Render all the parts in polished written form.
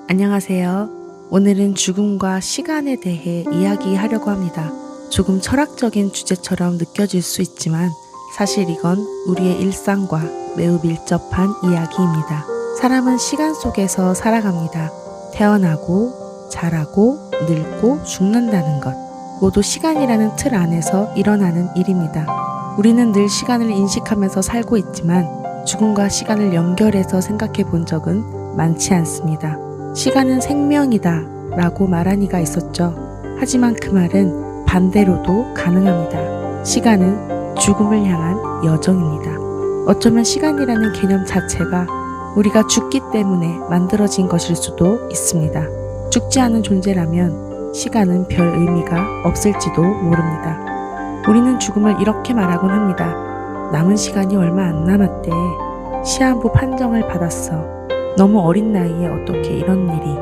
안녕하세요. 오늘은 죽음과 시간에 대해 이야기하려고 합니다. 조금 철학적인 주제처럼 느껴질 수 있지만 사실 이건 우리의 일상과 매우 밀접한 이야기입니다. 사람은 시간 속에서 살아갑니다. 태어나고, 자라고, 늙고, 죽는다는 것. 모두 시간이라는 틀 안에서 일어나는 일입니다. 우리는 늘 시간을 인식하면서 살고 있지만 죽음과 시간을 연결해서 생각해 본 적은 많지 않습니다. 시간은 생명이다 라고 말한 이가 있었죠. 하지만 그 말은 반대로도 가능합니다. 시간은 죽음을 향한 여정입니다. 어쩌면 시간이라는 개념 자체가 우리가 죽기 때문에 만들어진 것일 수도 있습니다. 죽지 않은 존재라면 시간은 별 의미가 없을지도 모릅니다. 우리는 죽음을 이렇게 말하곤 합니다. 남은 시간이 얼마 안 남았대. 시한부 판정을 받았어. 너무 어린 나이에 어떻게 이런 일이.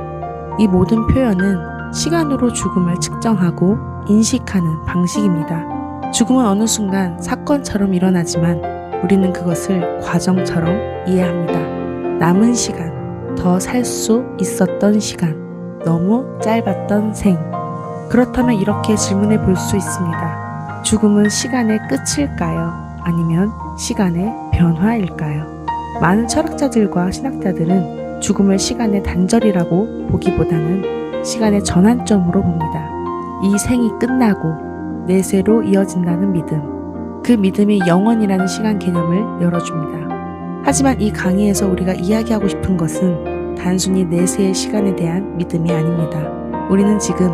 이 모든 표현은 시간으로 죽음을 측정하고 인식하는 방식입니다. 죽음은 어느 순간 사건처럼 일어나지만 우리는 그것을 과정처럼 이해합니다. 남은 시간, 더 살 수 있었던 시간, 너무 짧았던 생. 그렇다면 이렇게 질문해 볼 수 있습니다. 죽음은 시간의 끝일까요? 아니면 시간의 변화일까요? 많은 철학자들과 신학자들은 죽음을 시간의 단절이라고 보기보다는 시간의 전환점으로 봅니다. 이 생이 끝나고 내세로 이어진다는 믿음. 그 믿음이 영원이라는 시간 개념을 열어줍니다. 하지만 이 강의에서 우리가 이야기하고 싶은 것은 단순히 내세의 시간에 대한 믿음이 아닙니다. 우리는 지금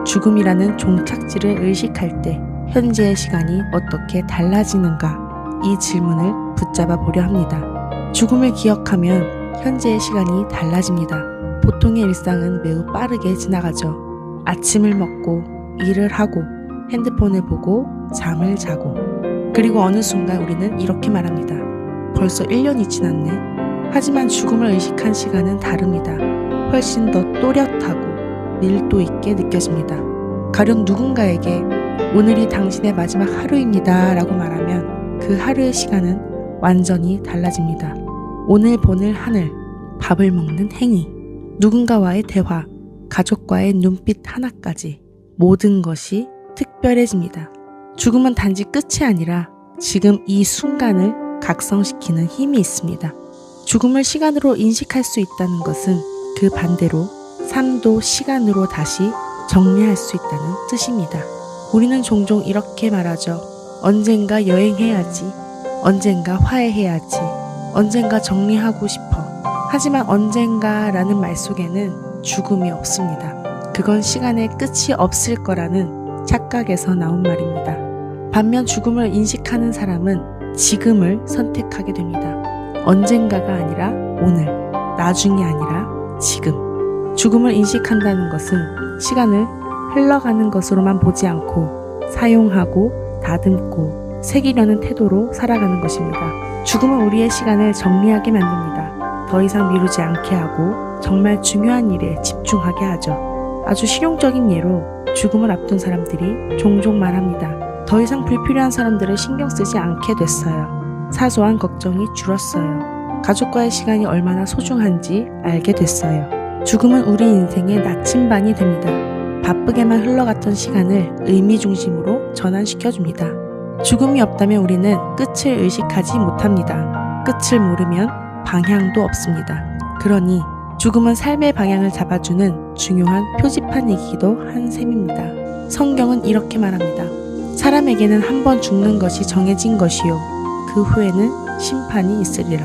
죽음이라는 종착지를 의식할 때 현재의 시간이 어떻게 달라지는가 이 질문을 붙잡아 보려 합니다. 죽음을 기억하면 현재의 시간이 달라집니다. 보통의 일상은 매우 빠르게 지나가죠. 아침을 먹고, 일을 하고, 핸드폰을 보고, 잠을 자고. 그리고 어느 순간 우리는 이렇게 말합니다. 벌써 1년이 지났네. 하지만 죽음을 의식한 시간은 다릅니다. 훨씬 더 또렷하고 밀도 있게 느껴집니다. 가령 누군가에게 오늘이 당신의 마지막 하루입니다 라고 말하면 그 하루의 시간은 완전히 달라집니다. 오늘 보는 하늘, 밥을 먹는 행위, 누군가와의 대화, 가족과의 눈빛 하나까지 모든 것이 특별해집니다. 죽음은 단지 끝이 아니라 지금 이 순간을 각성시키는 힘이 있습니다. 죽음을 시간으로 인식할 수 있다는 것은 그 반대로 삶도 시간으로 다시 정리할 수 있다는 뜻입니다. 우리는 종종 이렇게 말하죠. 언젠가 여행해야지. 언젠가 화해해야지. 언젠가 정리하고 싶어. 하지만 언젠가라는 말 속에는 죽음이 없습니다. 그건 시간의 끝이 없을 거라는 착각에서 나온 말입니다. 반면 죽음을 인식하는 사람은 지금을 선택하게 됩니다. 언젠가가 아니라 오늘, 나중이 아니라 지금. 죽음을 인식한다는 것은 시간을 흘러가는 것으로만 보지 않고 사용하고 다듬고 새기려는 태도로 살아가는 것입니다. 죽음은 우리의 시간을 정리하게 만듭니다. 더 이상 미루지 않게 하고 정말 중요한 일에 집중하게 하죠. 아주 실용적인 예로 죽음을 앞둔 사람들이 종종 말합니다. 더 이상 불필요한 사람들을 신경 쓰지 않게 됐어요. 사소한 걱정이 줄었어요. 가족과의 시간이 얼마나 소중한지 알게 됐어요. 죽음은 우리 인생의 나침반이 됩니다. 바쁘게만 흘러갔던 시간을 의미 중심으로 전환시켜줍니다. 죽음이 없다면 우리는 끝을 의식하지 못합니다. 끝을 모르면 방향도 없습니다. 그러니 죽음은 삶의 방향을 잡아주는 중요한 표지판이기도 한 셈입니다. 성경은 이렇게 말합니다. 사람에게는 한 번 죽는 것이 정해진 것이요 그 후에는 심판이 있으리라.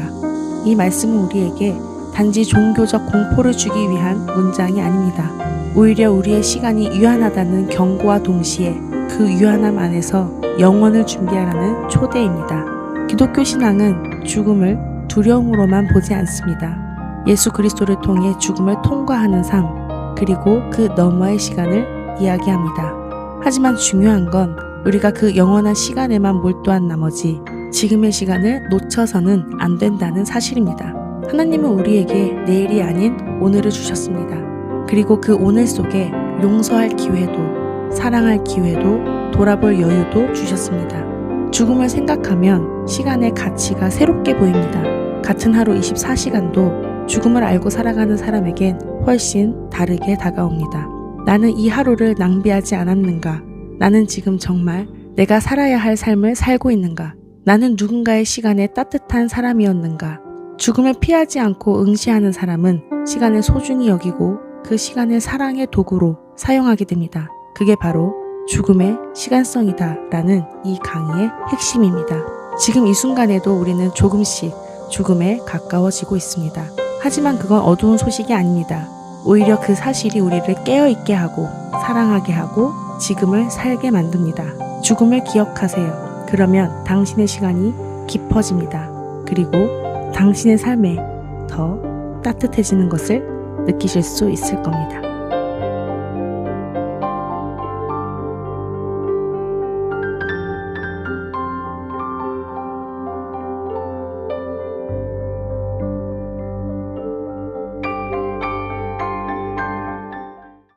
이 말씀은 우리에게 단지 종교적 공포를 주기 위한 문장이 아닙니다. 오히려 우리의 시간이 유한하다는 경고와 동시에 그 유한함 안에서 영원을 준비하라는 초대입니다. 기독교 신앙은 죽음을 두려움으로만 보지 않습니다. 예수 그리스도를 통해 죽음을 통과하는 삶, 그리고 그 너머의 시간을 이야기합니다. 하지만 중요한 건 우리가 그 영원한 시간에만 몰두한 나머지 지금의 시간을 놓쳐서는 안 된다는 사실입니다. 하나님은 우리에게 내일이 아닌 오늘을 주셨습니다. 그리고 그 오늘 속에 용서할 기회도, 사랑할 기회도, 돌아볼 여유도 주셨습니다. 죽음을 생각하면 시간의 가치가 새롭게 보입니다. 같은 하루 24시간도 죽음을 알고 살아가는 사람에겐 훨씬 다르게 다가옵니다. 나는 이 하루를 낭비하지 않았는가? 나는 지금 정말 내가 살아야 할 삶을 살고 있는가? 나는 누군가의 시간에 따뜻한 사람이었는가? 죽음을 피하지 않고 응시하는 사람은 시간을 소중히 여기고 그 시간을 사랑의 도구로 사용하게 됩니다. 그게 바로 죽음의 시간성이다 라는 이 강의의 핵심입니다. 지금 이 순간에도 우리는 조금씩 죽음에 가까워지고 있습니다. 하지만 그건 어두운 소식이 아닙니다. 오히려 그 사실이 우리를 깨어있게 하고 사랑하게 하고 지금을 살게 만듭니다. 죽음을 기억하세요. 그러면 당신의 시간이 깊어집니다. 그리고 당신의 삶에 더 따뜻해지는 것을 느끼실 수 있을 겁니다.